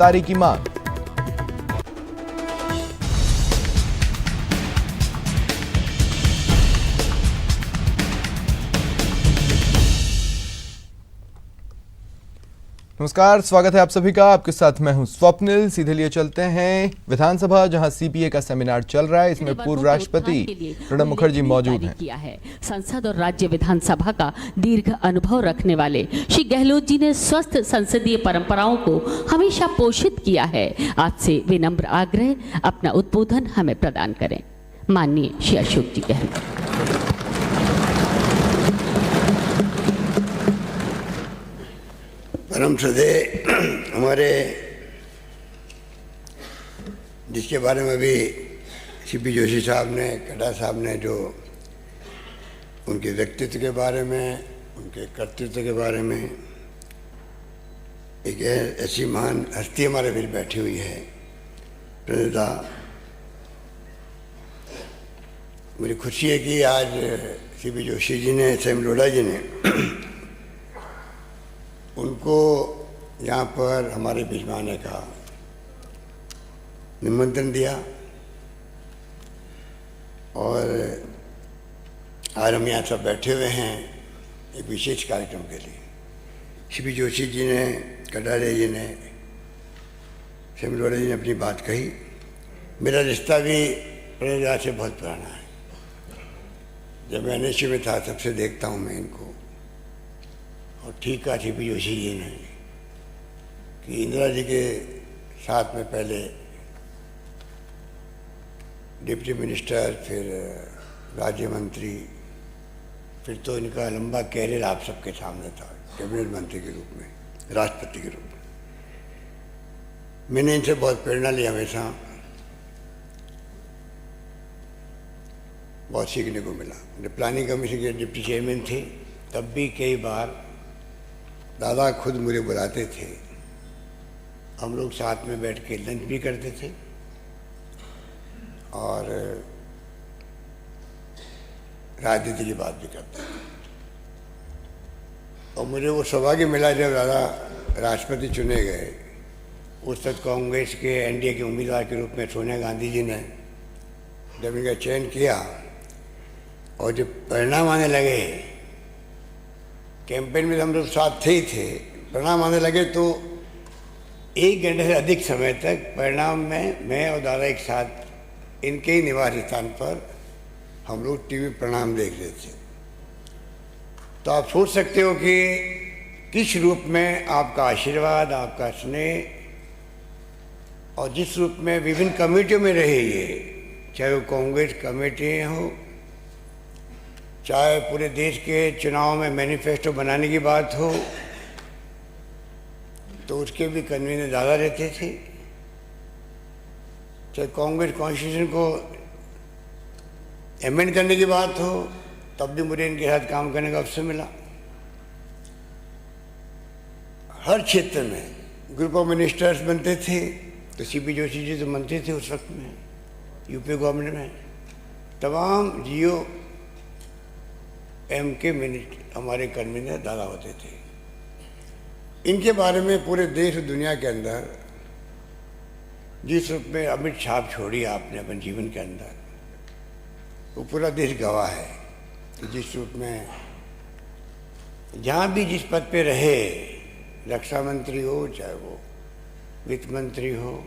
गिरफ्तारी की मांग। नमस्कार, स्वागत है आप सभी का। आपके साथ मैं हूं स्वप्निल। सीधे लिए चलते हैं विधानसभा, जहां सीपीए का सेमिनार चल रहा है। इसमें पूर्व राष्ट्रपति प्रणब मुखर्जी मौजूद हैं। किया है। संसद और राज्य विधानसभा का दीर्घ अनुभव रखने वाले श्री गहलोत जी ने स्वस्थ संसदीय परंपराओं को हमेशा पोषित किया है। आज से विनम्र आग्रह, अपना उद्बोधन हमें प्रदान करें। माननीय श्री अशोक जी गहलोत। परम श्रद्धेय हमारे, जिसके बारे में अभी सीपी जोशी साहब ने, कड़ा साहब ने जो उनके व्यक्तित्व के बारे में, उनके कर्तृत्व के बारे में, एक ऐसी महान हस्ती हमारे बीच बैठी हुई है प्रणेता। मुझे खुशी है कि आज सीपी जोशी जी ने, सैम लोढ़ा जी ने उनको यहाँ पर हमारे बीच में आने का निमंत्रण दिया और आज हम यहाँ सब बैठे हुए हैं एक विशेष कार्यक्रम के लिए। सीपी जोशी जी ने, कडारे जी ने, सिमलोड़ा जी ने अपनी बात कही। मेरा रिश्ता भी प्रणेता से बहुत पुराना है। जब मैं एनएसयू में था तब से देखता हूँ मैं इनको। और ठीक कहा सीपी जोशी जी ने कि इंदिरा जी के साथ में पहले डिप्टी मिनिस्टर, फिर राज्य मंत्री, फिर तो इनका लंबा कैरियर आप सबके सामने था, कैबिनेट मंत्री के रूप में, राष्ट्रपति के रूप में। मैंने इनसे बहुत प्रेरणा ली, हमेशा बहुत सीखने को मिला। जब प्लानिंग कमीशन के डिप्टी चेयरमैन थे तब भी कई बार दादा खुद मुझे बुलाते थे। हम लोग साथ में बैठ के लंच भी करते थे और राजनीति की बात भी करते थे। और मुझे वो सौभाग्य मिला जब दादा राष्ट्रपति चुने गए। उस वक्त कांग्रेस के एनडीए के उम्मीदवार के रूप में सोनिया गांधी जी ने जब इनका चयन किया और जब परिणाम आने लगे, कैंपेन में हम लोग साथ थे ही थे, परिणाम आने लगे तो 1 घंटे से अधिक समय तक परिणाम में मैं और दादा एक साथ इनके ही निवास स्थान पर हम लोग टीवी परिणाम देख रहे थे। तो आप सोच सकते हो कि किस रूप में आपका आशीर्वाद, आपका स्नेह, और जिस रूप में विभिन्न कमेटियों में रहे ये, चाहे वो कांग्रेस कमेटी हो, चाहे पूरे देश के चुनाव में मैनिफेस्टो बनाने की बात हो, तो उसके भी कन्वीनर ज़्यादा रहते थे। चाहे कांग्रेस कॉन्स्टिट्यूशन को अमेंड करने की बात हो, तब भी मुझे इनके साथ काम करने का अवसर मिला। हर क्षेत्र में ग्रुप ऑफ मिनिस्टर्स बनते थे, तो सीपी जोशी जी तो मंत्री थे उस वक्त में यूपी गवर्नमेंट में। तमाम जियो एम के हमारे कन्वीनर दादा होते थे। इनके बारे में पूरे देश और दुनिया के अंदर जिस रूप में अमिट छाप छोड़ी आपने अपने जीवन के अंदर, वो पूरा देश गवाह है कि जिस रूप में जहाँ भी जिस पद पे रहे, रक्षा मंत्री हो, चाहे वो वित्त मंत्री हो,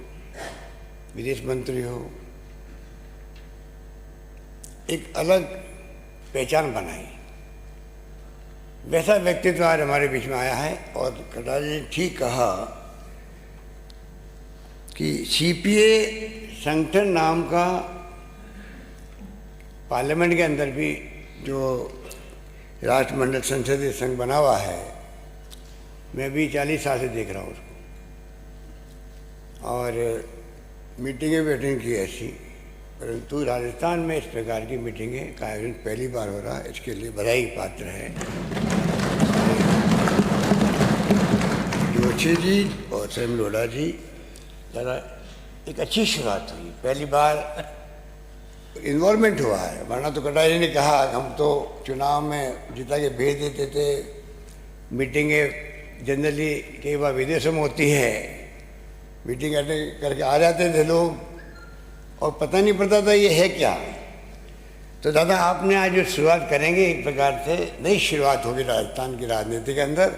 विदेश मंत्री हो, एक अलग पहचान बनाई। वैसा व्यक्तित्व आज हमारे बीच में आया है। और कड़ा जी ने ठीक कहा कि सीपीए संगठन नाम का पार्लियामेंट के अंदर भी जो राष्ट्रमंडल संसदीय संघ बना हुआ है, मैं भी 40 साल से देख रहा हूँ उसको, और मीटिंगें भी अटेंड की ऐसी। परंतु राजस्थान में इस प्रकार की मीटिंगें का आयोजन पहली बार हो रहा है, इसके लिए बधाई पात्र है जोशी जी और सैम लोढ़ा जी। ज़रा एक अच्छी शुरुआत हुई, पहली बार इन्वॉल्वमेंट हुआ है। वरना तो कटारी ने कहा हम तो चुनाव में जीता के भेज देते थे, मीटिंगें जनरली कई बार विदेशों में होती है, मीटिंग अटेंड करके आ जाते थे लोग और पता नहीं पड़ता था ये है क्या। तो दादा आपने आज जो शुरुआत करेंगे एक प्रकार से नई शुरुआत होगी राजस्थान की राजनीति के अंदर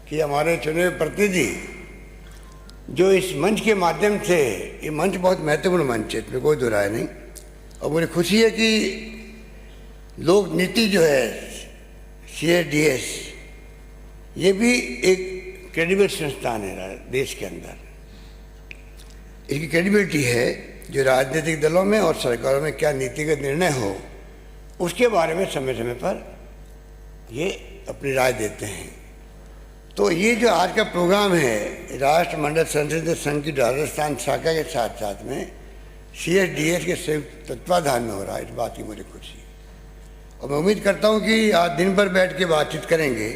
कि हमारे चुने हुए प्रतिनिधि जो इस मंच के माध्यम से, ये मंच बहुत महत्वपूर्ण मंच है, इसमें कोई दो राय नहीं, और मुझे खुशी है कि लोक नीति जो है CSDS ये भी एक क्रेडिबल संस्थान है देश के अंदर। इसकी क्रेडिबिलिटी है जो राजनीतिक दलों में और सरकारों में क्या नीतिगत निर्णय हो उसके बारे में समय समय पर ये अपनी राय देते हैं। तो ये जो आज का प्रोग्राम है राष्ट्रमंडल संसदीय संघ की राजस्थान शाखा के साथ साथ में CSDS के संयुक्त तत्वाधान में हो रहा है, इस बात की मुझे खुशी है। और मैं उम्मीद करता हूँ कि आज दिन भर बैठ के बातचीत करेंगे,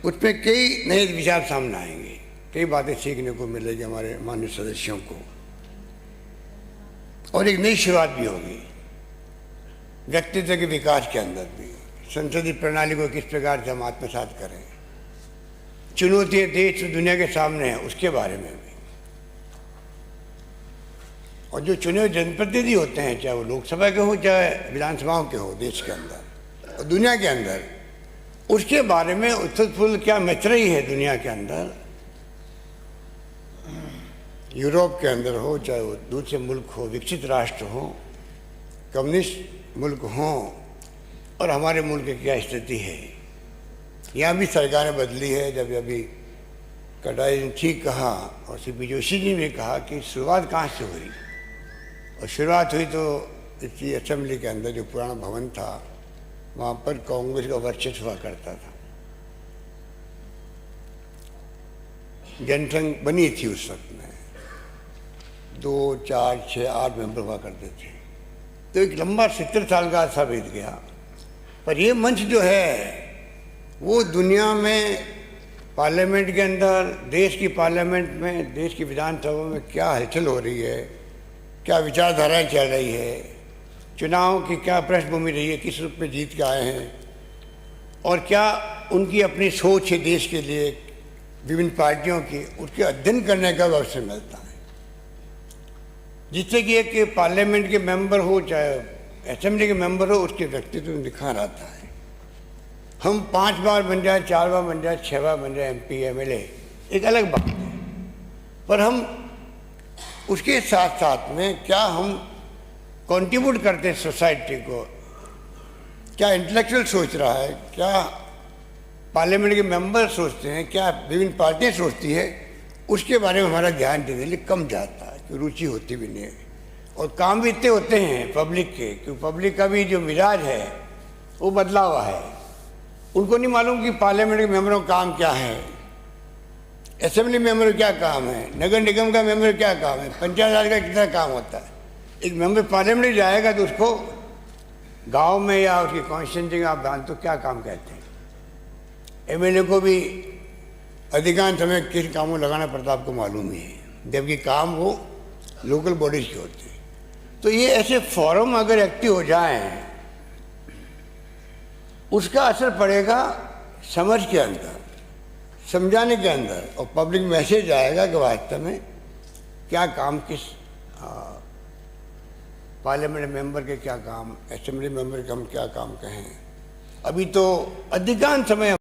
उसमें कई नए विचार सामने आएंगे, कई बातें सीखने को मिलेगी हमारे माननीय सदस्यों को, और एक नई शुरुआत भी होगी व्यक्तित्व के विकास के अंदर भी। संसदीय प्रणाली को किस प्रकार से हम आत्मसात करें, चुनौतियाँ देश दुनिया के सामने हैं उसके बारे में भी। और जो चुने हुए जनप्रतिनिधि होते हैं, चाहे वो लोकसभा के हो चाहे विधानसभाओं के हो देश के अंदर और दुनिया के अंदर, उसके बारे में उत्थुल क्या मच रही है दुनिया के अंदर, यूरोप के अंदर हो चाहे वो दूसरे मुल्क हो, विकसित राष्ट्र हो, कम्युनिस्ट मुल्क हो, और हमारे मुल्क की क्या स्थिति है। यहाँ भी सरकारें बदली है। जब अभी कटारी ने ठीक कहा और CP जोशी जी ने कहा कि शुरुआत कहाँ से हुई, और शुरुआत हुई तो इसी असेंबली के अंदर जो पुराना भवन था वहाँ पर कांग्रेस का वर्चस्व हुआ करता था, जनसंघ बनी थी उस वक्त में, 2, 4, 6, 8 मेंबर हुआ करते थे। तो एक लंबा 70 साल का अर्सा बीत गया, पर ये मंच जो है वो दुनिया में पार्लियामेंट के अंदर, देश की पार्लियामेंट में, देश की विधानसभा में क्या हलचल हो रही है, क्या विचारधाराएं चल रही है, चुनाव की क्या पृष्ठभूमि रही है, किस रूप में जीत के आए हैं, और क्या उनकी अपनी सोच है देश के लिए विभिन्न पार्टियों की, उसके अध्ययन करने का अवसर मिलता है। जिससे कि एक पार्लियामेंट के मेंबर हो चाहे असेंबली के मेंबर हो, उसके व्यक्तित्व में निखार आता है। हम 5 बार बन जाए, 4 बार बन जाए, 6 बार बन जाए MP MLA, एक अलग बात है, पर हम उसके साथ साथ में क्या हम कंट्रीब्यूट करते हैं सोसाइटी को, क्या इंटेलेक्चुअल सोच रहा है, क्या पार्लियामेंट के मेंबर सोचते हैं, क्या विभिन्न पार्टियां सोचती है, उसके बारे में हमारा ध्यान जनरली कम जाता है, कि रुचि होती भी नहीं है। और काम भी इतने होते हैं पब्लिक के, क्योंकि पब्लिक का भी जो मिजाज है वो बदला हुआ है। उनको नहीं मालूम कि पार्लियामेंट के मेंबरों का काम क्या है, असेंबली मेंबर क्या काम है, नगर निगम का मेंबर क्या काम है, पंचायत राज का कितना काम होता है। एक मेंबर पार्लियामेंट जाएगा तो उसको गांव में या उसकी कॉन्स्टिट्यूंसी में आप जानते हो क्या काम कहते हैं। MLA को भी अधिकांश समय किस कामों लगाना पड़ता आपको मालूम ही है, जबकि काम वो लोकल बॉडीज के होते हैं। तो ये ऐसे फोरम अगर एक्टिव हो जाएं, उसका असर पड़ेगा समझ के अंदर, समझाने के अंदर, और पब्लिक मैसेज आएगा कि वास्तव में क्या काम, किस पार्लियामेंट मेंबर के क्या काम, असेंबली मेंबर के हम क्या काम कहें। अभी तो अधिकांश समय